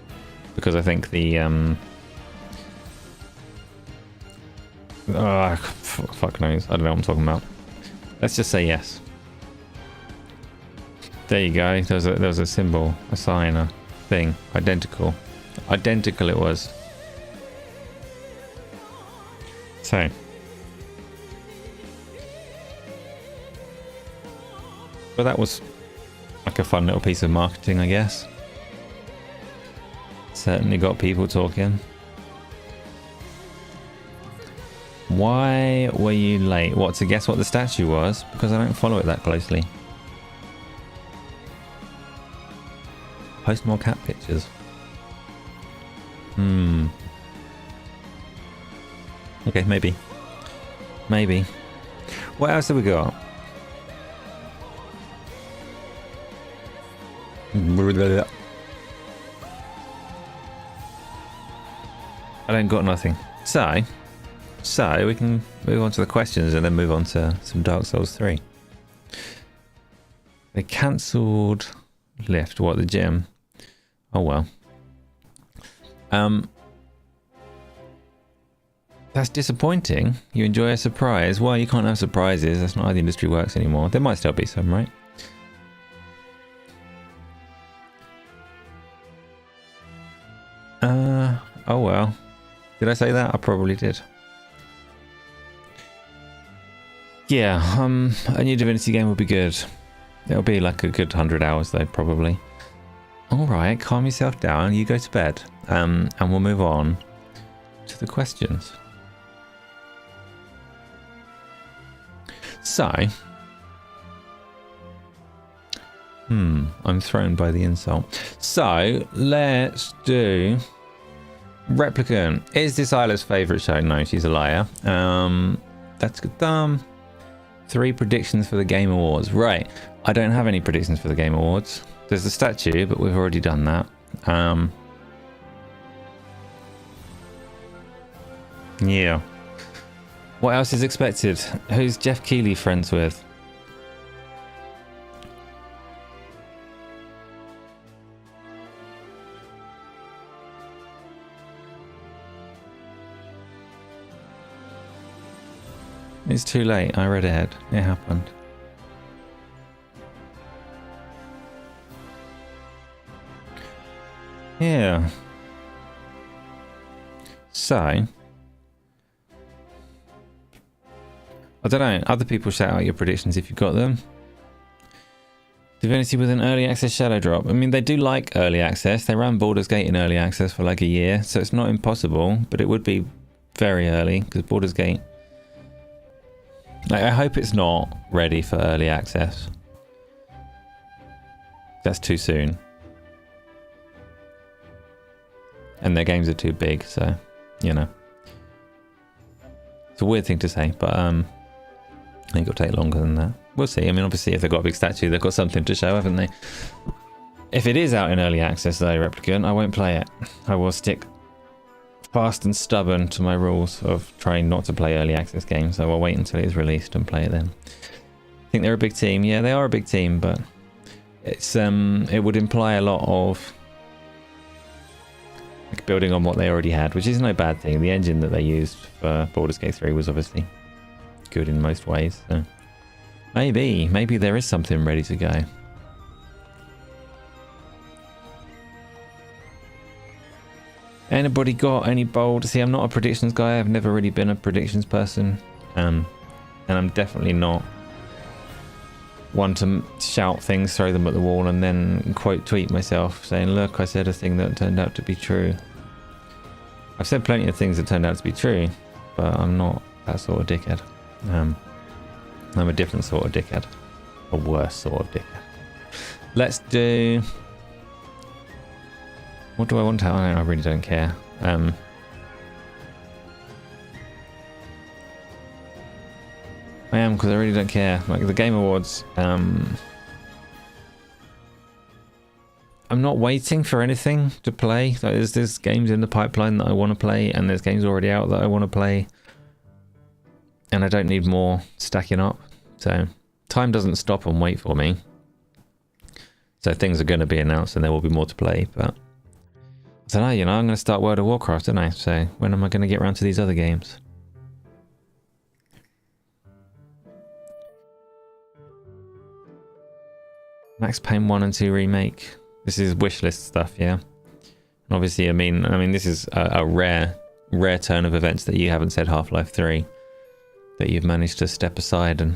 Because I think the... fuck knows. I don't know what I'm talking about. Let's just say yes. There you go. There was a symbol, a sign, a thing. Identical. Identical it was. So. But that was like a fun little piece of marketing, I guess. Certainly got people talking. Why were you late? What, to guess what the statue was? Because I don't follow it that closely. Post more cat pictures. Okay, maybe. Maybe. What else have we got? I don't got nothing. So we can move on to the questions and then move on to some Dark Souls 3. They cancelled lift. What, the gym? Oh well. That's disappointing. You enjoy a surprise. Well, you can't have surprises. That's not how the industry works anymore. There might still be some, right? Oh well. Did I say that? I probably did. Yeah, a new Divinity game would be good. It'll be like a good 100 hours though, probably. Alright, calm yourself down. You go to bed. And we'll move on to the questions. So, I'm thrown by the insult. So, let's do Replicant. Is this Isla's favourite show? No, she's a liar. That's good. 3 predictions for the Game Awards. Right, I don't have any predictions for the Game Awards. There's the statue, but we've already done that. Yeah. What else is expected? Who's Jeff Keighley friends with? It's too late. I read ahead. It happened. Yeah. So, I don't know. Other people shout out your predictions if you've got them. Divinity with an early access shadow drop. I mean, they do like early access. They ran Baldur's Gate in early access for like a year, so it's not impossible, but it would be very early because Baldur's Gate. Like, I hope it's not ready for early access. That's too soon. And their games are too big, so, you know. It's a weird thing to say, but I think it'll take longer than that. We'll see. I mean, obviously, if they've got a big statue, they've got something to show, haven't they? If it is out in early access, though, Replicant, I won't play it. I will stick fast and stubborn to my rules of trying not to play early access games, so I'll wait until it's released and play it then. I think they're a big team. Yeah, they are a big team, but it's it would imply a lot of like building on what they already had, which is no bad thing. The engine that they used for Baldur's Gate 3 was obviously good in most ways, so maybe there is something ready to go. Anybody got any bold? See, I'm not a predictions guy. I've never really been a predictions person, and I'm definitely not one to shout things, throw them at the wall, and then quote tweet myself saying, "Look, I said a thing that turned out to be true." I've said plenty of things that turned out to be true, but I'm not that sort of dickhead. I'm a different sort of dickhead, a worse sort of dickhead. Let's do. What do I want to have? I really don't care. I am, because I really don't care. Like the Game Awards, I'm not waiting for anything to play. Like, there's games in the pipeline that I want to play, and there's games already out that I want to play, and I don't need more stacking up. So time doesn't stop and wait for me. So things are going to be announced, and there will be more to play, but. I don't know, you know, I'm going to start World of Warcraft, don't I? So when am I going to get around to these other games? Max Payne 1 and 2 remake. This is wishlist stuff, yeah? And obviously, I mean, this is a rare turn of events that you haven't said Half-Life 3. That you've managed to step aside and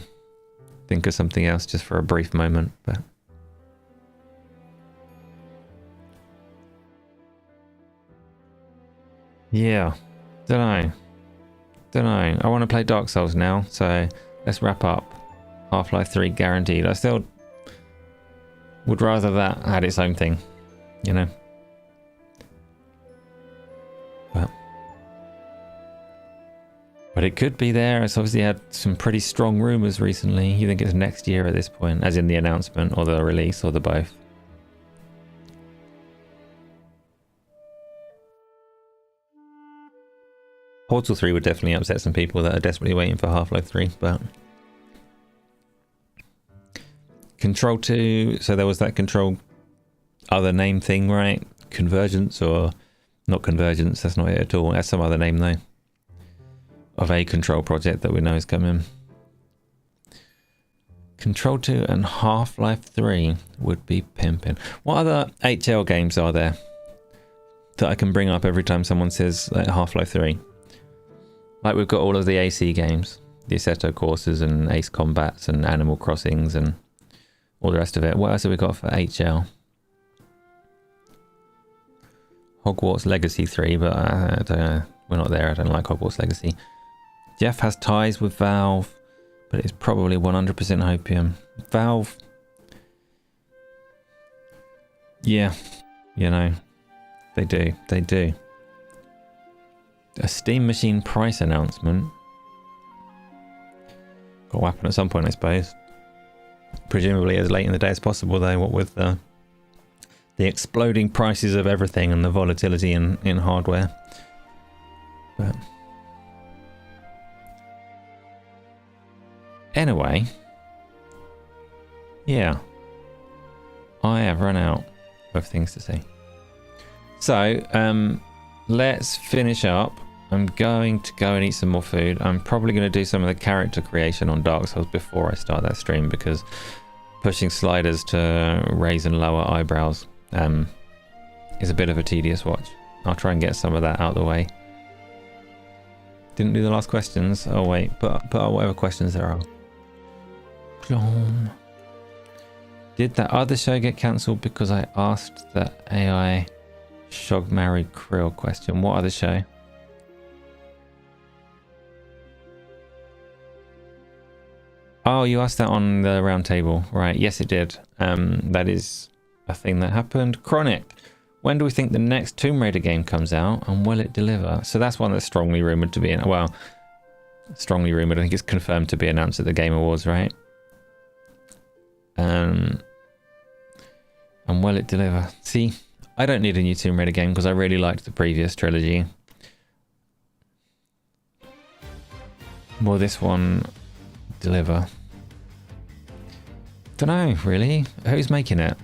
think of something else just for a brief moment, but. Yeah, don't Don't know. I want to play Dark Souls now, so let's wrap up. Half-Life 3 guaranteed. I still would rather that had its own thing, you know. But it could be there. It's obviously had some pretty strong rumours recently. You think it's next year at this point, as in the announcement or the release or the both? Portal 3 would definitely upset some people that are desperately waiting for Half-Life 3, but... Control 2, so there was that Control other name thing, right? Convergence, or... Not Convergence, that's not it at all. That's some other name though. Of a Control project that we know is coming. Control 2 and Half-Life 3 would be pimping. What other HL games are there that I can bring up every time someone says like, Half-Life 3? Like we've got all of the AC games, the Assetto Corsas and Ace Combats and Animal Crossings and all the rest of it. What else have we got for HL? Hogwarts Legacy 3, but I don't know. We're not there. I don't like Hogwarts Legacy. Jeff has ties with Valve, but it's probably 100% Hopium. Valve, yeah, you know, they do. A Steam Machine price announcement. Got to happen at some point, I suppose. Presumably as late in the day as possible, though, what with the exploding prices of everything and the volatility in hardware. But... Anyway, yeah, I have run out of things to say. So, let's finish up. I'm going to go and eat some more food. I'm probably going to do some of the character creation on Dark Souls before I start that stream, because pushing sliders to raise and lower eyebrows is a bit of a tedious watch. I'll try and get some of that out of the way. Didn't do the last questions. Oh wait, put whatever questions there are. Did that other show get cancelled because I asked the AI Shog married Krill question? What other show? Oh, you asked that on the round table, right? Yes, it did. That is a thing that happened. Chronic. When do we think the next Tomb Raider game comes out, and will it deliver? So that's one that's strongly rumored to be strongly rumored. I think it's confirmed to be announced at the Game Awards, right? And will it deliver? See, I don't need a new Tomb Raider game because I really liked the previous trilogy. Will this one deliver? Don't know, really. Who's making it?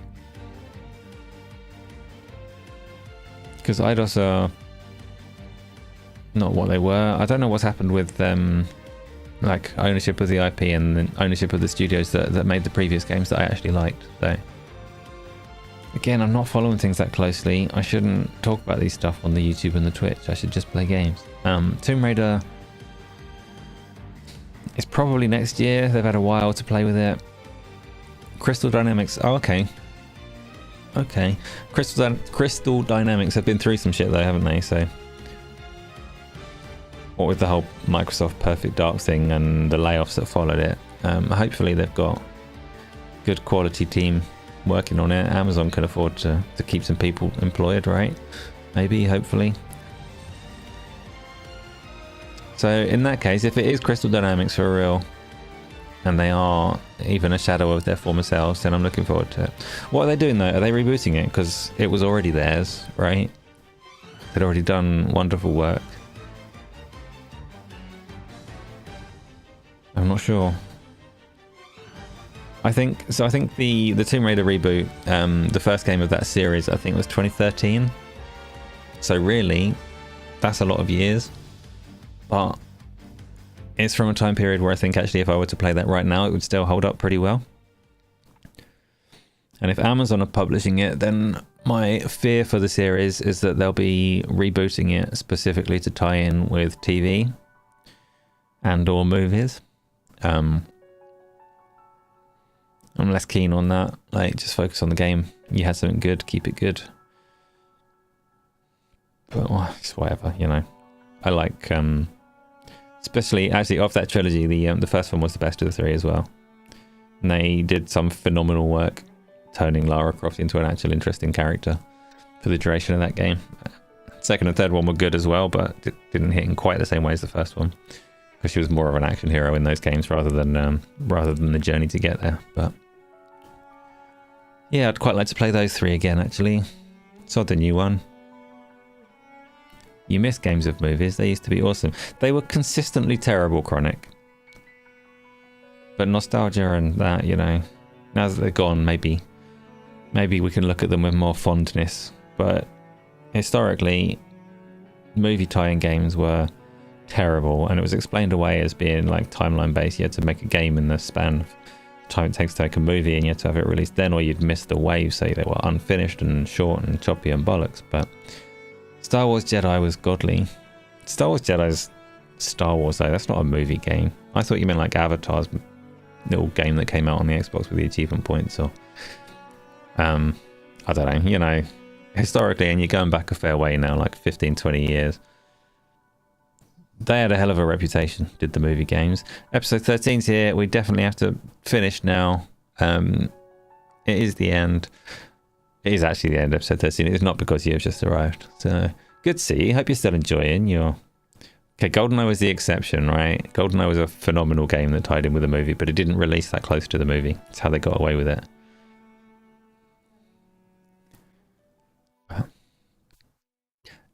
Because Eidos are not what they were. I don't know what's happened with like ownership of the IP and the ownership of the studios that made the previous games that I actually liked. So again, I'm not following things that closely. I shouldn't talk about these stuff on the YouTube and the Twitch. I should just play games. Tomb Raider is probably next year. They've had a while to play with it. Crystal Dynamics. Oh, okay. Okay. Crystal Dynamics have been through some shit though, haven't they? So what with the whole Microsoft Perfect Dark thing and the layoffs that followed it, hopefully they've got good quality team working on it. Amazon can afford to keep some people employed, right? Maybe, hopefully. So in that case, if it is Crystal Dynamics for real, and they are even a shadow of their former selves, then I'm looking forward to it. What are they doing though? Are they rebooting it? Because it was already theirs, right? They'd already done wonderful work. I'm not sure. I think the Tomb Raider reboot, the first game of that series, I think was 2013. So really, that's a lot of years. But it's from a time period where I think actually if I were to play that right now, it would still hold up pretty well. And if Amazon are publishing it, then my fear for the series is that they'll be rebooting it specifically to tie in with TV and or movies. I'm less keen on that. Like, just focus on the game. You had something good, keep it good. But well, it's whatever, you know. I like Especially, actually, of that trilogy, the first one was the best of the three as well. And they did some phenomenal work turning Lara Croft into an actual interesting character for the duration of that game. Second and third one were good as well, but didn't hit in quite the same way as the first one, because she was more of an action hero in those games rather than the journey to get there. But yeah, I'd quite like to play those three again, actually. Saw the new one. You miss games of movies. They used to be awesome. They were consistently terrible, Chronic. But nostalgia and that, you know, now that they're gone, maybe we can look at them with more fondness. But historically, movie tie-in games were terrible, and it was explained away as being like timeline based. You had to make a game in the span of time it takes to make a movie, and you had to have it released then, or you'd miss the wave, so they were unfinished and short and choppy and bollocks. But Star Wars Jedi was godly. Star Wars Jedi's Star Wars though, that's not a movie game. I thought you meant like Avatar's little game that came out on the Xbox with the achievement points, or I don't know, you know, historically, and you're going back a fair way now, like 15-20 years, they had a hell of a reputation, did the movie games. Episode 13's here. We definitely have to finish now. It is the end. It is actually the end of episode 13. It's not because you've just arrived. So good to see you. Hope you're still enjoying your... Okay, GoldenEye was the exception, right? GoldenEye was a phenomenal game that tied in with the movie, but it didn't release that close to the movie. That's how they got away with it.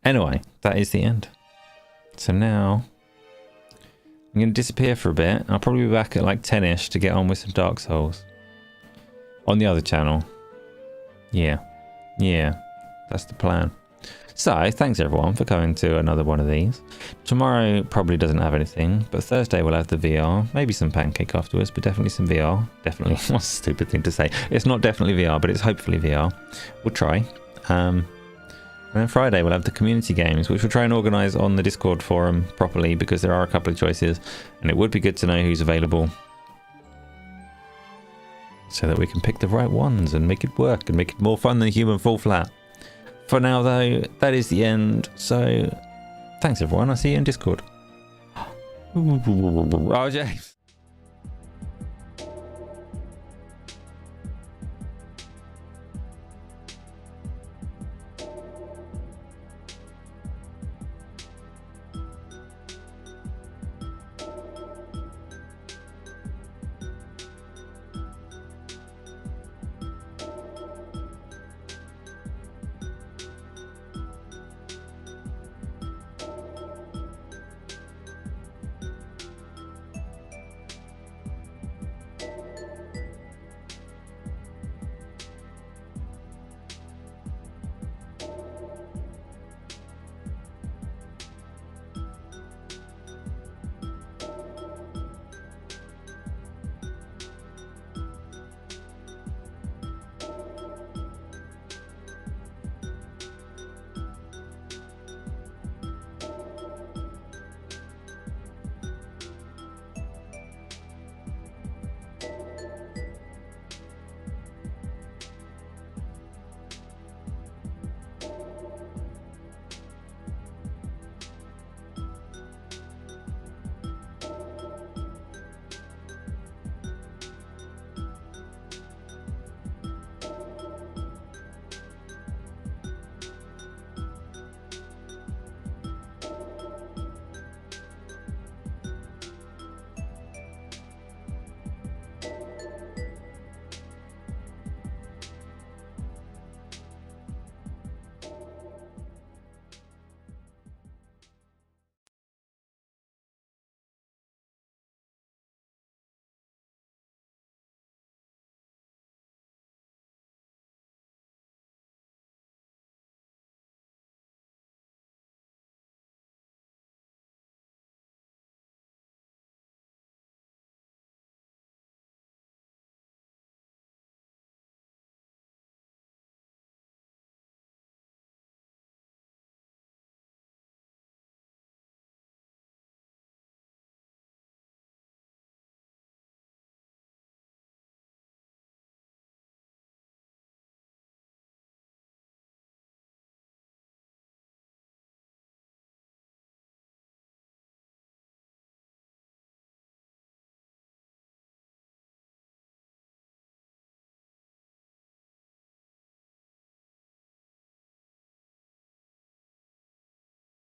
Anyway, that is the end. So now I'm going to disappear for a bit. I'll probably be back at like 10ish to get on with some Dark Souls on the other channel. Yeah, that's the plan. So thanks everyone for coming to another one of these. Tomorrow probably doesn't have anything, but Thursday we'll have the VR, maybe some Pancake afterwards, but definitely some VR. Definitely. What a stupid thing to say. It's not definitely VR, but it's hopefully VR. We'll try. And then Friday we'll have the community games, which we'll try and organise on the Discord forum properly, because there are a couple of choices and it would be good to know who's available so that we can pick the right ones and make it work and make it more fun than Human Fall Flat. For now though, that is the end. So thanks everyone. I'll see you in Discord. Oh, James.